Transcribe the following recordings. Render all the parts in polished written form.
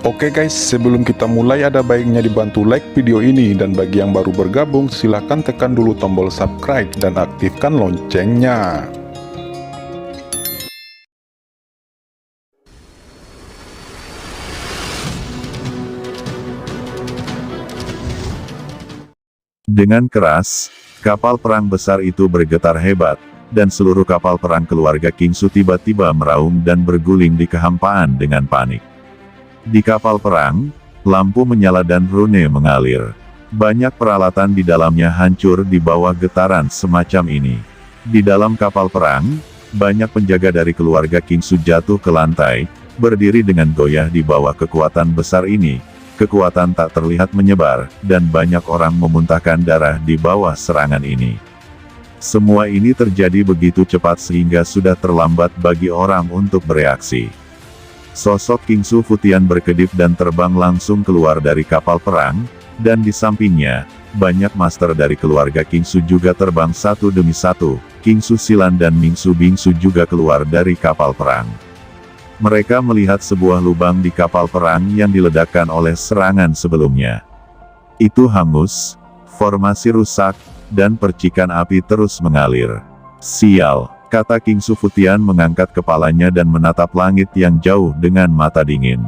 Oke guys, sebelum kita mulai ada baiknya dibantu like video ini, dan bagi yang baru bergabung silahkan tekan dulu tombol subscribe dan aktifkan loncengnya. Dengan keras, kapal perang besar itu bergetar hebat, dan seluruh kapal perang keluarga Kingsu tiba-tiba meraung dan berguling di kehampaan dengan panik. Di kapal perang, lampu menyala dan rune mengalir. Banyak peralatan di dalamnya hancur di bawah getaran semacam ini. Di dalam kapal perang, banyak penjaga dari keluarga Kingsu jatuh ke lantai, berdiri dengan goyah di bawah kekuatan besar ini. Kekuatan tak terlihat menyebar, dan banyak orang memuntahkan darah di bawah serangan ini. Semua ini terjadi begitu cepat sehingga sudah terlambat bagi orang untuk bereaksi. Sosok Kingsu Futian berkedip dan terbang langsung keluar dari kapal perang, dan di sampingnya, banyak master dari keluarga Kingsu juga terbang satu demi satu. Kingsu Silan dan Mingsu Bingsu juga keluar dari kapal perang. Mereka melihat sebuah lubang di kapal perang yang diledakkan oleh serangan sebelumnya. Itu hangus, formasi rusak, dan percikan api terus mengalir. Sial, kata Kingsu Futian mengangkat kepalanya dan menatap langit yang jauh dengan mata dingin.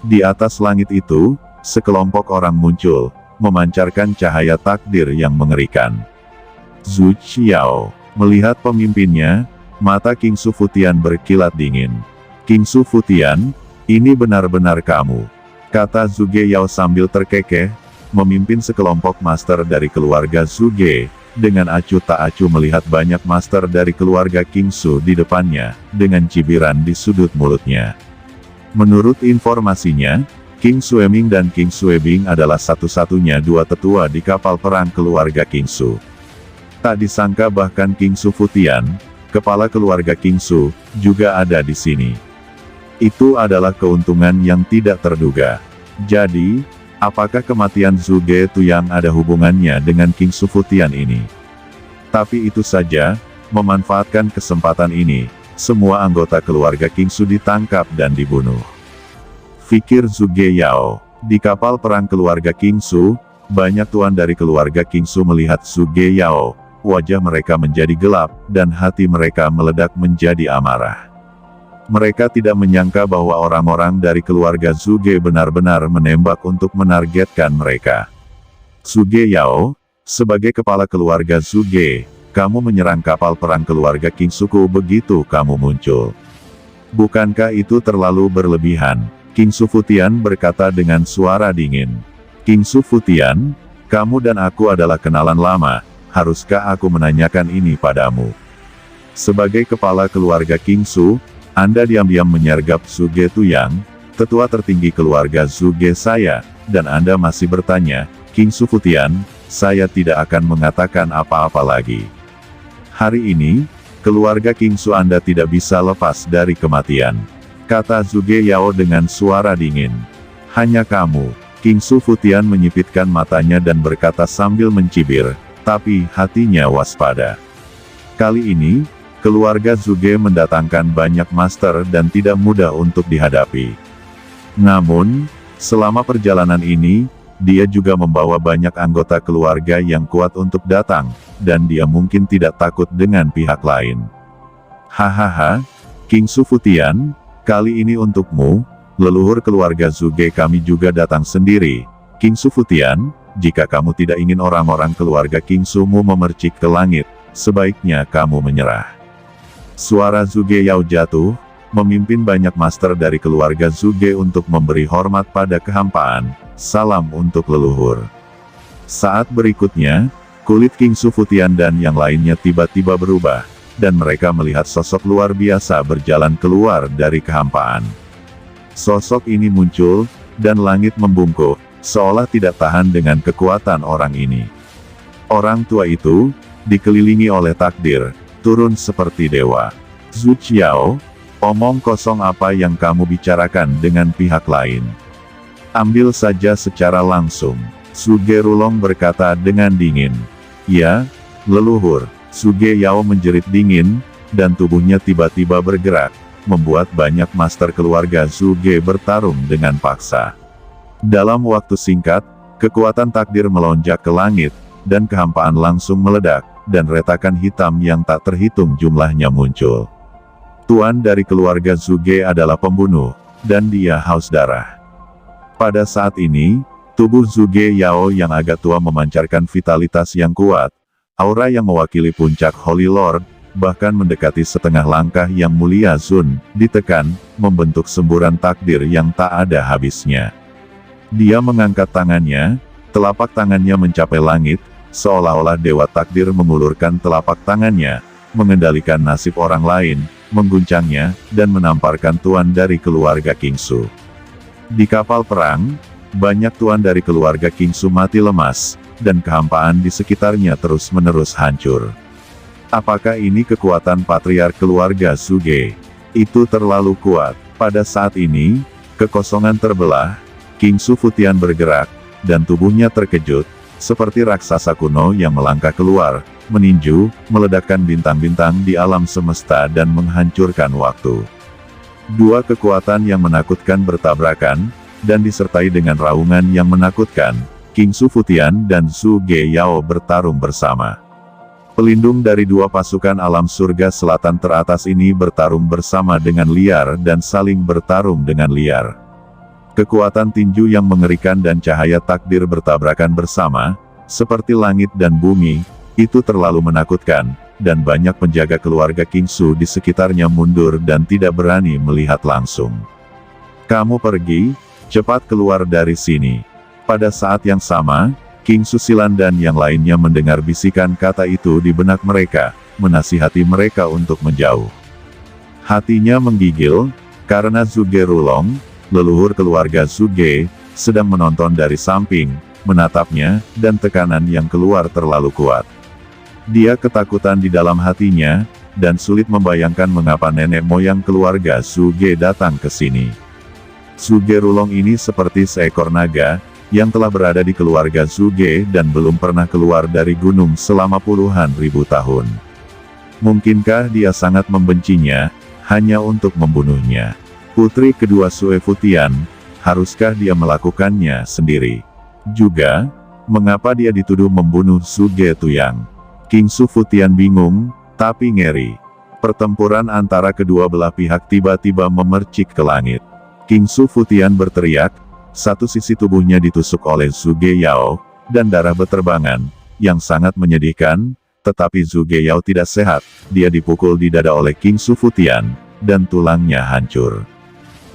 Di atas langit itu, sekelompok orang muncul, memancarkan cahaya takdir yang mengerikan. Zhu Qiao melihat pemimpinnya, mata Kingsu Futian berkilat dingin. Kingsu Futian, ini benar-benar kamu, kata Zhuge Yao sambil terkekeh, memimpin sekelompok master dari keluarga Zhuge. Dengan acuh tak acuh melihat banyak master dari keluarga Kingsu di depannya, dengan cibiran di sudut mulutnya. Menurut informasinya, King Sueming dan King Suebing adalah satu-satunya dua tetua di kapal perang keluarga Kingsu. Tak disangka bahkan Kingsu Futian, kepala keluarga Kingsu, juga ada di sini. Itu adalah keuntungan yang tidak terduga. Jadi, apakah kematian Zhuge Tuyang ada hubungannya dengan Kingsu Futian ini? Tapi itu saja, memanfaatkan kesempatan ini, semua anggota keluarga Kingsu ditangkap dan dibunuh. Fikir Zhuge Yao. Di kapal perang keluarga Kingsu, banyak tuan dari keluarga Kingsu melihat Zhuge Yao. Wajah mereka menjadi gelap, dan hati mereka meledak menjadi amarah. Mereka tidak menyangka bahwa orang-orang dari keluarga Zhuge benar-benar menembak untuk menargetkan mereka. Zhuge Yao, sebagai kepala keluarga Zhuge, kamu menyerang kapal perang keluarga Kingsuku begitu kamu muncul. Bukankah itu terlalu berlebihan? Kingsu Futian berkata dengan suara dingin. Kingsu Futian, kamu dan aku adalah kenalan lama, haruskah aku menanyakan ini padamu? Sebagai kepala keluarga Kingsu, Anda diam-diam menyergap Zhuge Tuyang, tetua tertinggi keluarga Zhuge saya, dan Anda masih bertanya, Kingsu Futian, saya tidak akan mengatakan apa-apa lagi. Hari ini, keluarga Kingsu Anda tidak bisa lepas dari kematian, kata Zhuge Yao dengan suara dingin. Hanya kamu. Kingsu Futian menyipitkan matanya dan berkata sambil mencibir, tapi hatinya waspada. Kali ini, keluarga Zhuge mendatangkan banyak master dan tidak mudah untuk dihadapi. Namun, selama perjalanan ini, dia juga membawa banyak anggota keluarga yang kuat untuk datang, dan dia mungkin tidak takut dengan pihak lain. Hahaha, Kingsu Futian, kali ini untukmu, leluhur keluarga Zhuge kami juga datang sendiri. Kingsu Futian, jika kamu tidak ingin orang-orang keluarga Kingsumu memercik ke langit, sebaiknya kamu menyerah. Suara Zhuge Yao jatuh, memimpin banyak master dari keluarga Zhuge untuk memberi hormat pada kehampaan, salam untuk leluhur. Saat berikutnya, kulit Kingsu Futian dan yang lainnya tiba-tiba berubah, dan mereka melihat sosok luar biasa berjalan keluar dari kehampaan. Sosok ini muncul, dan langit membungkuk, seolah tidak tahan dengan kekuatan orang ini. Orang tua itu, dikelilingi oleh takdir, turun seperti dewa. Zhu Qiao, omong kosong apa yang kamu bicarakan dengan pihak lain? Ambil saja secara langsung. Zhuge Rulong berkata dengan dingin. Ya, leluhur. Zhuge Yao menjerit dingin, dan tubuhnya tiba-tiba bergerak. membuat banyak master keluarga Zuge bertarung dengan paksa. Dalam waktu singkat, kekuatan takdir melonjak ke langit, dan kehampaan langsung meledak, dan retakan hitam yang tak terhitung jumlahnya muncul. Tuan dari keluarga Zuge adalah pembunuh, dan dia haus darah. Pada saat ini, tubuh Zuge Yao yang agak tua memancarkan vitalitas yang kuat, aura yang mewakili puncak Holy Lord, bahkan mendekati setengah langkah yang mulia Zun, ditekan, membentuk semburan takdir yang tak ada habisnya. Dia mengangkat tangannya, telapak tangannya mencapai langit, seolah-olah dewa takdir mengulurkan telapak tangannya, mengendalikan nasib orang lain, mengguncangnya, dan menamparkan tuan dari keluarga Kingsu. Di kapal perang, banyak tuan dari keluarga Kingsu mati lemas, dan kehampaan di sekitarnya terus-menerus hancur. Apakah ini kekuatan patriark keluarga Zuge? Itu terlalu kuat. Pada saat ini, kekosongan terbelah, Kingsu Futian bergerak, dan tubuhnya terkejut, seperti raksasa kuno yang melangkah keluar, meninju, meledakkan bintang-bintang di alam semesta dan menghancurkan waktu. Dua kekuatan yang menakutkan bertabrakan, dan disertai dengan raungan yang menakutkan, Kingsu Futian dan Zuge Yao bertarung bersama. Pelindung dari dua pasukan alam surga selatan teratas ini bertarung bersama dengan liar dan saling bertarung dengan liar. Kekuatan tinju yang mengerikan dan cahaya takdir bertabrakan bersama, seperti langit dan bumi, itu terlalu menakutkan, dan banyak penjaga keluarga Kingsu di sekitarnya mundur dan tidak berani melihat langsung. Kamu pergi, cepat keluar dari sini. Pada saat yang sama, Kingsu Silan dan yang lainnya mendengar bisikan kata itu di benak mereka, menasihati mereka untuk menjauh. Hatinya menggigil, karena Zuge Rulong, leluhur keluarga Zuge, sedang menonton dari samping, menatapnya, dan tekanan yang keluar terlalu kuat. Dia ketakutan di dalam hatinya, dan sulit membayangkan mengapa nenek moyang keluarga Zuge datang ke sini. Zuge Rulong ini seperti seekor naga, yang telah berada di keluarga Zuge dan belum pernah keluar dari gunung selama puluhan ribu tahun. Mungkinkah dia sangat membencinya, hanya untuk membunuhnya? Putri kedua Sue Futian, haruskah dia melakukannya sendiri? Juga, mengapa dia dituduh membunuh Zuge Tuyang? Kingsu Futian bingung, tapi ngeri. Pertempuran antara kedua belah pihak tiba-tiba memercik ke langit. Kingsu Futian berteriak, satu sisi tubuhnya ditusuk oleh Zuge Yao, dan darah beterbangan, yang sangat menyedihkan, tetapi Zuge Yao tidak sehat, dia dipukul di dada oleh Kingsu Futian, dan tulangnya hancur.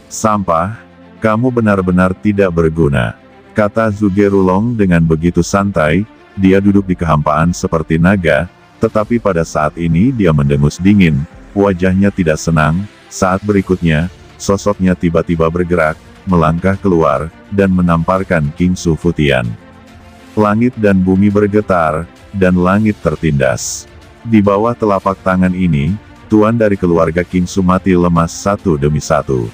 Sampah, kamu benar-benar tidak berguna, kata Zuge Rulong dengan begitu santai, dia duduk di kehampaan seperti naga, tetapi pada saat ini dia mendengus dingin, wajahnya tidak senang. Saat berikutnya, sosoknya tiba-tiba bergerak, melangkah keluar, dan menamparkan Kingsu Futian. Langit dan bumi bergetar, dan langit tertindas. Di bawah telapak tangan ini, tuan dari keluarga Kingsu mati lemas satu demi satu.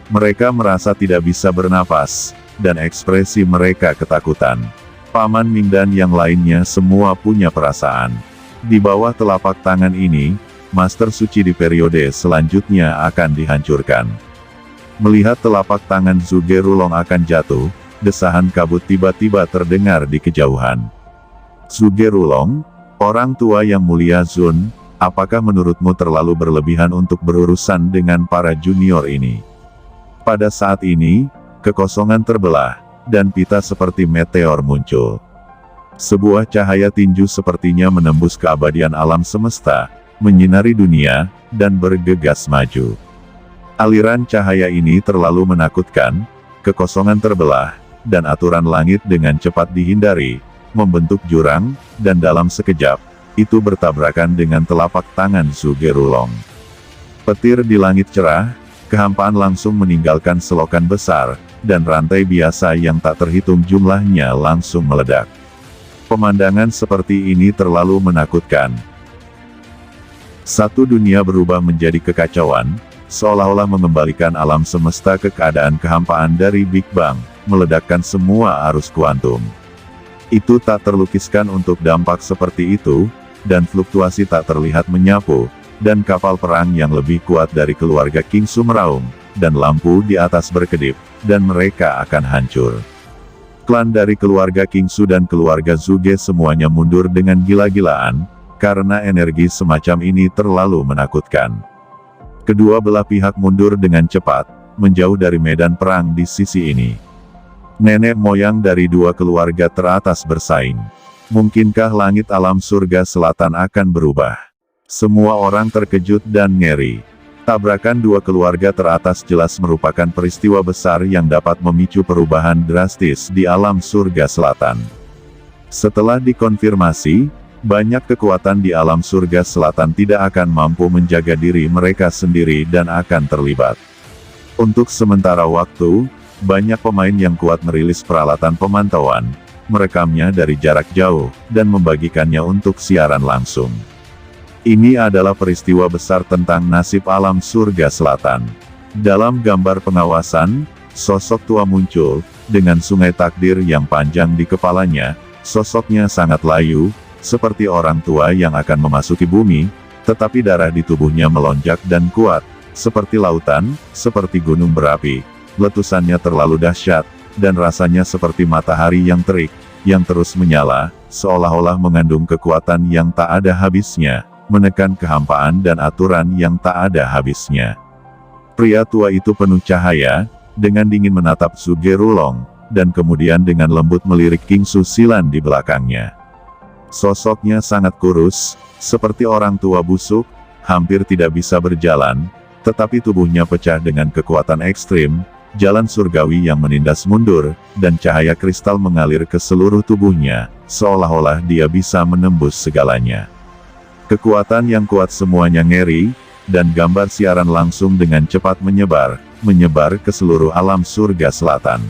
Mereka merasa tidak bisa bernapas, dan ekspresi mereka ketakutan. Paman Ming dan yang lainnya semua punya perasaan. Di bawah telapak tangan ini, Master Suci di periode selanjutnya akan dihancurkan. Melihat telapak tangan Zuge Rulong akan jatuh, desahan kabut tiba-tiba terdengar di kejauhan. Zuge Rulong, orang tua yang mulia Zun, apakah menurutmu terlalu berlebihan untuk berurusan dengan para junior ini? Pada saat ini, kekosongan terbelah, dan pita seperti meteor muncul. Sebuah cahaya tinju sepertinya menembus keabadian alam semesta, menyinari dunia, dan bergegas maju. Aliran cahaya ini terlalu menakutkan, kekosongan terbelah, dan aturan langit dengan cepat dihindari, membentuk jurang, dan dalam sekejap, itu bertabrakan dengan telapak tangan Zuge Rulong. Petir di langit cerah, kehampaan langsung meninggalkan selokan besar, dan rantai biasa yang tak terhitung jumlahnya langsung meledak. Pemandangan seperti ini terlalu menakutkan. Satu dunia berubah menjadi kekacauan, seolah-olah mengembalikan alam semesta ke keadaan kehampaan dari Big Bang, meledakkan semua arus kuantum. Itu tak terlukiskan untuk dampak seperti itu, dan fluktuasi tak terlihat menyapu, dan kapal perang yang lebih kuat dari keluarga Kingsu meraung, dan lampu di atas berkedip, dan mereka akan hancur. Klan dari keluarga Kingsu dan keluarga Zuge semuanya mundur dengan gila-gilaan, karena energi semacam ini terlalu menakutkan. Kedua belah pihak mundur dengan cepat, menjauh dari medan perang di sisi ini. Nenek moyang dari dua keluarga teratas bersaing. Mungkinkah langit alam surga selatan akan berubah? Semua orang terkejut dan ngeri. Tabrakan dua keluarga teratas jelas merupakan peristiwa besar yang dapat memicu perubahan drastis di alam surga selatan. Setelah dikonfirmasi, banyak kekuatan di alam surga selatan tidak akan mampu menjaga diri mereka sendiri dan akan terlibat. Untuk sementara waktu, banyak pemain yang kuat merilis peralatan pemantauan, merekamnya dari jarak jauh, dan membagikannya untuk siaran langsung. Ini adalah peristiwa besar tentang nasib alam surga selatan. Dalam gambar pengawasan, sosok tua muncul, dengan sungai takdir yang panjang di kepalanya. Sosoknya sangat layu, seperti orang tua yang akan memasuki bumi, tetapi darah di tubuhnya melonjak dan kuat, seperti lautan, seperti gunung berapi. Letusannya terlalu dahsyat, dan rasanya seperti matahari yang terik, yang terus menyala, seolah-olah mengandung kekuatan yang tak ada habisnya, menekan kehampaan dan aturan yang tak ada habisnya. Pria tua itu penuh cahaya, dengan dingin menatap Zuge Rulong, dan kemudian dengan lembut melirik Kingsu Silan di belakangnya. Sosoknya sangat kurus, seperti orang tua busuk, hampir tidak bisa berjalan, tetapi tubuhnya pecah dengan kekuatan ekstrim, jalan surgawi yang menindas mundur, dan cahaya kristal mengalir ke seluruh tubuhnya, seolah-olah dia bisa menembus segalanya. Kekuatan yang kuat semuanya ngeri, dan gambar siaran langsung dengan cepat menyebar ke seluruh alam surga selatan.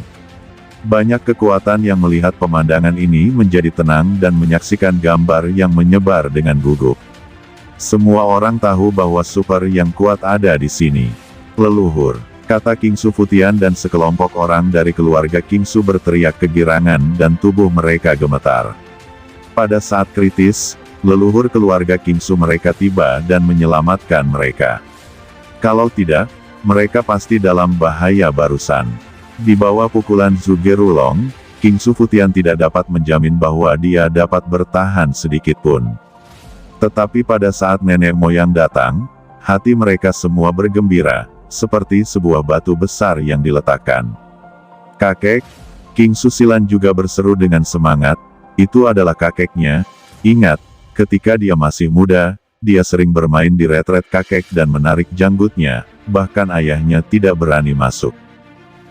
Banyak kekuatan yang melihat pemandangan ini menjadi tenang dan menyaksikan gambar yang menyebar dengan gugup. Semua orang tahu bahwa super yang kuat ada di sini. Leluhur, kata Kingsu Futian dan sekelompok orang dari keluarga Kingsu berteriak kegirangan dan tubuh mereka gemetar. Pada saat kritis, leluhur keluarga Kingsu mereka tiba dan menyelamatkan mereka. Kalau tidak, mereka pasti dalam bahaya barusan. Di bawah pukulan Zuge Rulong, Kingsu Futian tidak dapat menjamin bahwa dia dapat bertahan sedikit pun. Tetapi pada saat nenek moyang datang, hati mereka semua bergembira, seperti sebuah batu besar yang diletakkan. Kakek, Kingsu Silan juga berseru dengan semangat, itu adalah kakeknya. Ingat, ketika dia masih muda, dia sering bermain di retret kakek dan menarik janggutnya, bahkan ayahnya tidak berani masuk.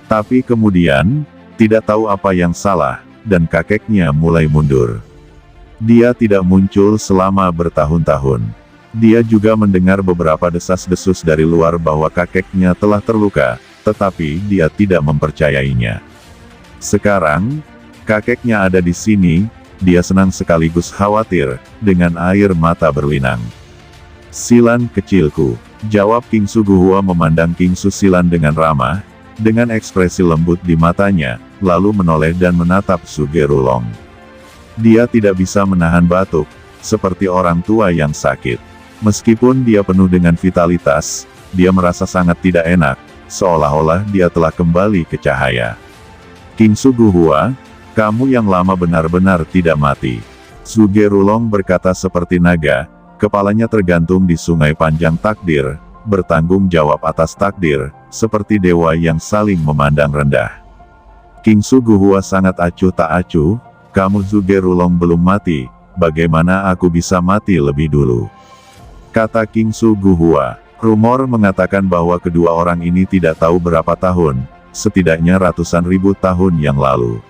Tapi kemudian, tidak tahu apa yang salah, dan kakeknya mulai mundur. Dia tidak muncul selama bertahun-tahun. Dia juga mendengar beberapa desas-desus dari luar bahwa kakeknya telah terluka, tetapi dia tidak mempercayainya. Sekarang, kakeknya ada di sini, dia senang sekaligus khawatir, dengan air mata berlinang. Silan kecilku, jawab Kingsu Guhua memandang Kingsu Silan dengan ramah, dengan ekspresi lembut di matanya, lalu menoleh dan menatap Zuge Rulong. Dia tidak bisa menahan batuk, seperti orang tua yang sakit. Meskipun dia penuh dengan vitalitas, dia merasa sangat tidak enak, seolah-olah dia telah kembali ke cahaya. Kingsu Guhua, kamu yang lama benar-benar tidak mati. Zuge Rulong berkata seperti naga, kepalanya tergantung di sungai panjang takdir, bertanggung jawab atas takdir, seperti dewa yang saling memandang rendah. Kingsu Guhua sangat acuh tak acuh, kamu Zuge Rulong belum mati, bagaimana aku bisa mati lebih dulu? Kata Kingsu Guhua, rumor mengatakan bahwa kedua orang ini tidak tahu berapa tahun, setidaknya ratusan ribu tahun yang lalu.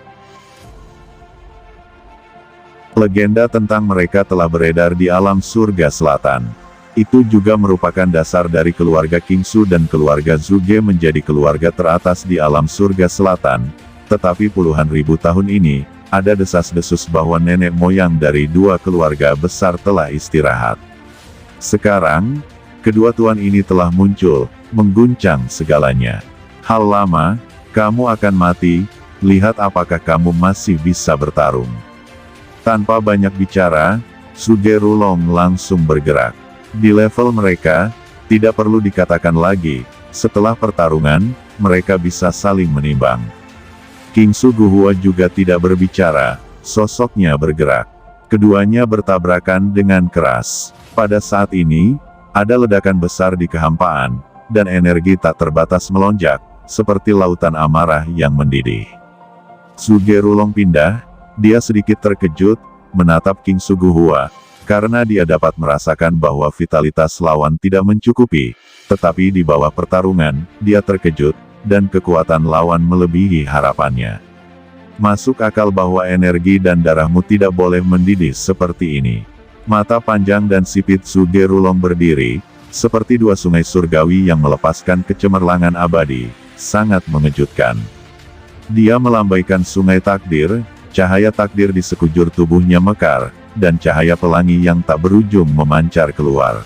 Legenda tentang mereka telah beredar di alam surga selatan. Itu juga merupakan dasar dari keluarga Kingsu dan keluarga Zuge menjadi keluarga teratas di alam surga selatan. Tetapi puluhan ribu tahun ini, ada desas-desus bahwa nenek moyang dari dua keluarga besar telah istirahat. Sekarang, kedua tuan ini telah muncul, mengguncang segalanya. Hal lama, kamu akan mati, lihat apakah kamu masih bisa bertarung. Tanpa banyak bicara, Zuge Rulong langsung bergerak. Di level mereka, tidak perlu dikatakan lagi, setelah pertarungan, mereka bisa saling menimbang. King Suguhua juga tidak berbicara, sosoknya bergerak. Keduanya bertabrakan dengan keras. Pada saat ini, ada ledakan besar di kehampaan, dan energi tak terbatas melonjak, seperti lautan amarah yang mendidih. Sugerulong pindah, dia sedikit terkejut, menatap King Suguhua, karena dia dapat merasakan bahwa vitalitas lawan tidak mencukupi, tetapi di bawah pertarungan, dia terkejut, dan kekuatan lawan melebihi harapannya. Masuk akal bahwa energi dan darahmu tidak boleh mendidih seperti ini. Mata panjang dan sipit Sugerulong berdiri, seperti dua sungai surgawi yang melepaskan kecemerlangan abadi, sangat mengejutkan. Dia melambaikan sungai takdir, cahaya takdir di sekujur tubuhnya mekar, dan cahaya pelangi yang tak berujung memancar keluar.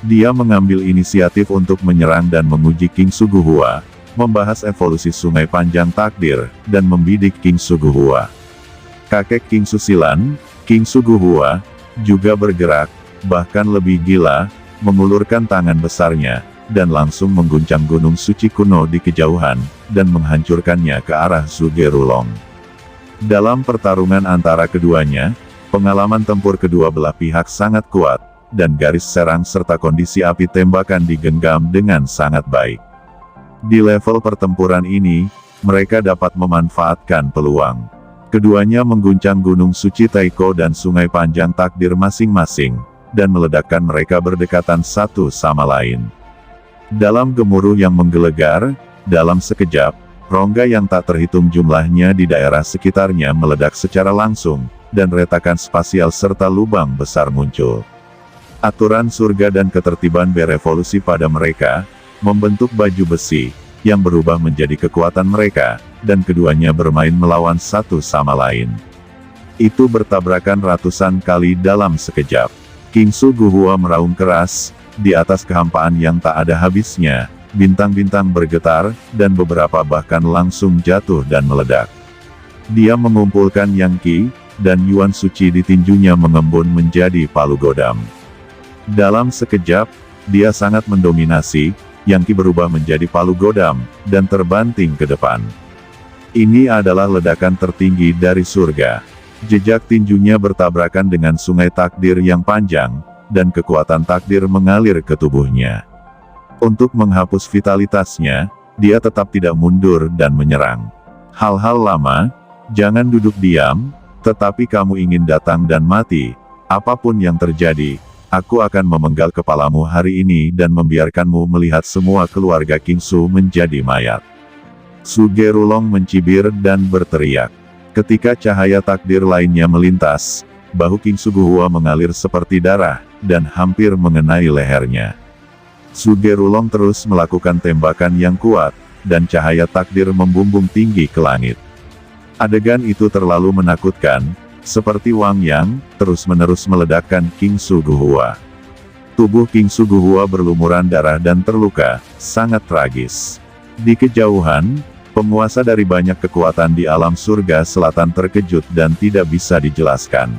Dia mengambil inisiatif untuk menyerang dan menguji King Suguhua, membahas evolusi sungai panjang takdir, dan membidik King Suguhua. Kakek King Susilan, King Suguhua, juga bergerak, bahkan lebih gila, mengulurkan tangan besarnya, dan langsung mengguncang gunung suci kuno di kejauhan, dan menghancurkannya ke arah Sugerulong. Dalam pertarungan antara keduanya, pengalaman tempur kedua belah pihak sangat kuat, dan garis serang serta kondisi api tembakan digenggam dengan sangat baik. Di level pertempuran ini, mereka dapat memanfaatkan peluang. Keduanya mengguncang gunung suci Taiko dan sungai panjang takdir masing-masing, dan meledakkan mereka berdekatan satu sama lain. Dalam gemuruh yang menggelegar, dalam sekejap, rongga yang tak terhitung jumlahnya di daerah sekitarnya meledak secara langsung, dan retakan spasial serta lubang besar muncul. Aturan surga dan ketertiban berevolusi pada mereka, membentuk baju besi, yang berubah menjadi kekuatan mereka, dan keduanya bermain melawan satu sama lain. Itu bertabrakan ratusan kali dalam sekejap. King Suguhua meraung keras, di atas kehampaan yang tak ada habisnya, bintang-bintang bergetar, dan beberapa bahkan langsung jatuh dan meledak. Dia mengumpulkan Yang Qi, dan Yuan Suci di tinjunya mengembun menjadi palu godam. Dalam sekejap, dia sangat mendominasi, Yang Qi berubah menjadi palu godam, dan terbanting ke depan. Ini adalah ledakan tertinggi dari surga. Jejak tinjunya bertabrakan dengan sungai takdir yang panjang, dan kekuatan takdir mengalir ke tubuhnya. Untuk menghapus vitalitasnya, dia tetap tidak mundur dan menyerang. Hal-hal lama, jangan duduk diam, tetapi kamu ingin datang dan mati, apapun yang terjadi, aku akan memenggal kepalamu hari ini dan membiarkanmu melihat semua keluarga King Su menjadi mayat. Sugerulong mencibir dan berteriak. Ketika cahaya takdir lainnya melintas, bahu King Suguhua mengalir seperti darah, dan hampir mengenai lehernya. Sugerulong terus melakukan tembakan yang kuat, dan cahaya takdir membumbung tinggi ke langit. Adegan itu terlalu menakutkan, seperti Wang Yang, terus-menerus meledakkan King Suguhua. Tubuh King Suguhua berlumuran darah dan terluka, sangat tragis. Di kejauhan, penguasa dari banyak kekuatan di alam surga selatan terkejut dan tidak bisa dijelaskan.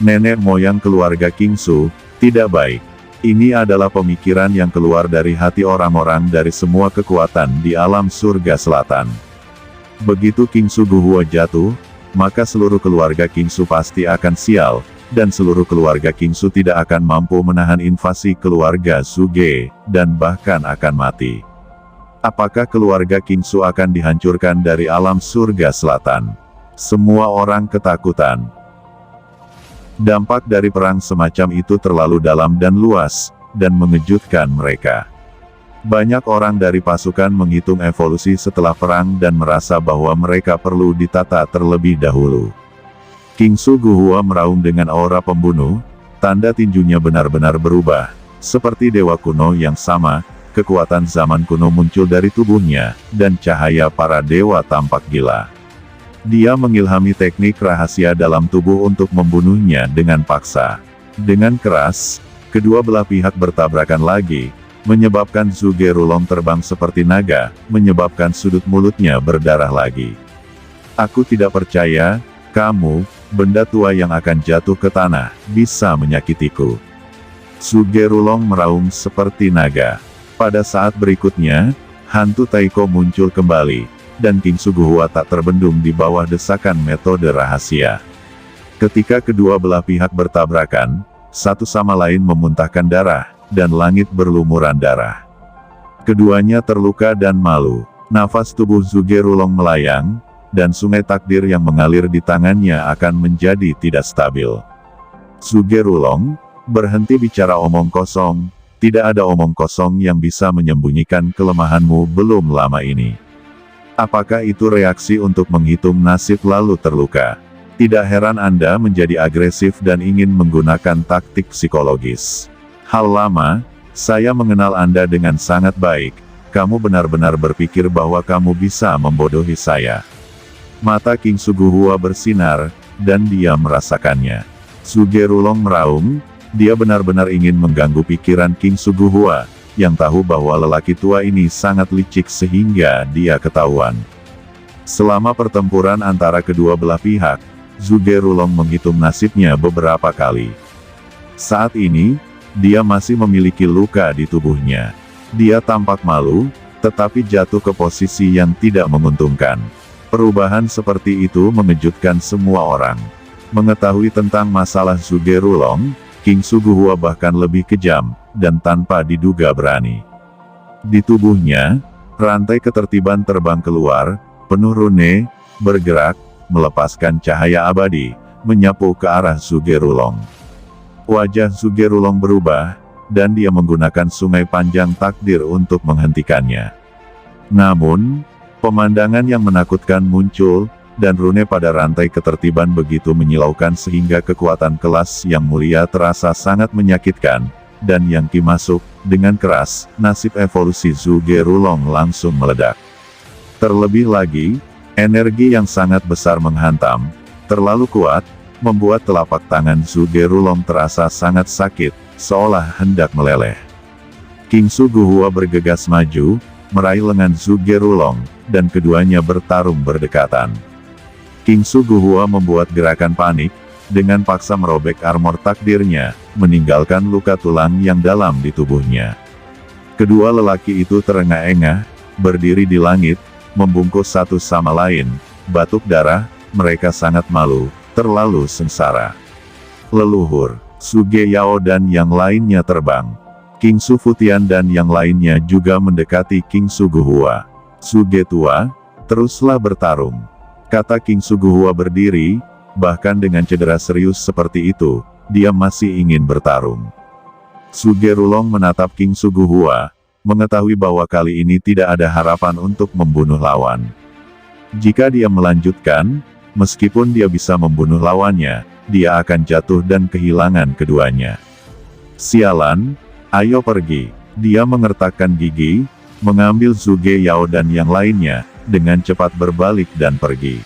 Nenek moyang keluarga King Su, tidak baik. Ini adalah pemikiran yang keluar dari hati orang-orang dari semua kekuatan di alam surga selatan. Begitu King Suguhua jatuh, maka seluruh keluarga King Su pasti akan sial, dan seluruh keluarga King Su tidak akan mampu menahan invasi keluarga Suge, dan bahkan akan mati. Apakah keluarga King Su akan dihancurkan dari alam surga selatan? Semua orang ketakutan. Dampak dari perang semacam itu terlalu dalam dan luas, dan mengejutkan mereka. Banyak orang dari pasukan menghitung evolusi setelah perang dan merasa bahwa mereka perlu ditata terlebih dahulu. King Suguhua meraung dengan aura pembunuh, tanda tinjunya benar-benar berubah, seperti dewa kuno yang sama. Kekuatan zaman kuno muncul dari tubuhnya, dan cahaya para dewa tampak gila. Dia mengilhami teknik rahasia dalam tubuh untuk membunuhnya dengan paksa. Dengan keras, kedua belah pihak bertabrakan lagi, menyebabkan Sugerulong terbang seperti naga, menyebabkan sudut mulutnya berdarah lagi. Aku tidak percaya, kamu, benda tua yang akan jatuh ke tanah, bisa menyakitiku. Sugerulong meraung seperti naga. Pada saat berikutnya, hantu Taiko muncul kembali, dan King Suguhua tak terbendung di bawah desakan metode rahasia. Ketika kedua belah pihak bertabrakan, satu sama lain memuntahkan darah, dan langit berlumuran darah. Keduanya terluka dan malu. Nafas tubuh Sugerulong melayang, dan sungai takdir yang mengalir di tangannya akan menjadi tidak stabil. Sugerulong, berhenti bicara omong kosong, tidak ada omong kosong yang bisa menyembunyikan kelemahanmu belum lama ini. Apakah itu reaksi untuk menghitung nasib lalu terluka? Tidak heran Anda menjadi agresif dan ingin menggunakan taktik psikologis. Hal lama, saya mengenal Anda dengan sangat baik, kamu benar-benar berpikir bahwa kamu bisa membodohi saya. Mata King Suguhua bersinar, dan dia merasakannya. Sugerulong meraung, dia benar-benar ingin mengganggu pikiran King Suguhua, yang tahu bahwa lelaki tua ini sangat licik sehingga dia ketahuan. Selama pertempuran antara kedua belah pihak, Sugerulong menghitung nasibnya beberapa kali. Saat ini, dia masih memiliki luka di tubuhnya. Dia tampak malu, tetapi jatuh ke posisi yang tidak menguntungkan. Perubahan seperti itu mengejutkan semua orang. Mengetahui tentang masalah Sugerulong, King Suguhua bahkan lebih kejam, dan tanpa diduga berani. Di tubuhnya, rantai ketertiban terbang keluar, penuh rune, bergerak, melepaskan cahaya abadi, menyapu ke arah Sugerulong. Wajah Sugerulong berubah, dan dia menggunakan sungai panjang takdir untuk menghentikannya. Namun, pemandangan yang menakutkan muncul, dan rune pada rantai ketertiban begitu menyilaukan sehingga kekuatan kelas yang mulia terasa sangat menyakitkan, dan yang Ki masuk, dengan keras, nasib evolusi Sugerulong langsung meledak. Terlebih lagi, energi yang sangat besar menghantam, terlalu kuat, membuat telapak tangan Sugerulong terasa sangat sakit, seolah hendak meleleh. King Suguhua bergegas maju, meraih lengan Sugerulong, dan keduanya bertarung berdekatan. King Suguhua membuat gerakan panik, dengan paksa merobek armor takdirnya, meninggalkan luka tulang yang dalam di tubuhnya. Kedua lelaki itu terengah-engah, berdiri di langit, membungkus satu sama lain, batuk darah, mereka sangat malu, terlalu sengsara. Leluhur, Suge Yao dan yang lainnya terbang. King Sufutian dan yang lainnya juga mendekati King Suguhua. Suge tua, teruslah bertarung. Kata King Suguhua berdiri, bahkan dengan cedera serius seperti itu, dia masih ingin bertarung. Sugerulong menatap King Suguhua, mengetahui bahwa kali ini tidak ada harapan untuk membunuh lawan. Jika dia melanjutkan, meskipun dia bisa membunuh lawannya, dia akan jatuh dan kehilangan keduanya. Sialan, ayo pergi. Dia mengertakkan gigi, mengambil Suge Yao dan yang lainnya, dengan cepat berbalik dan pergi.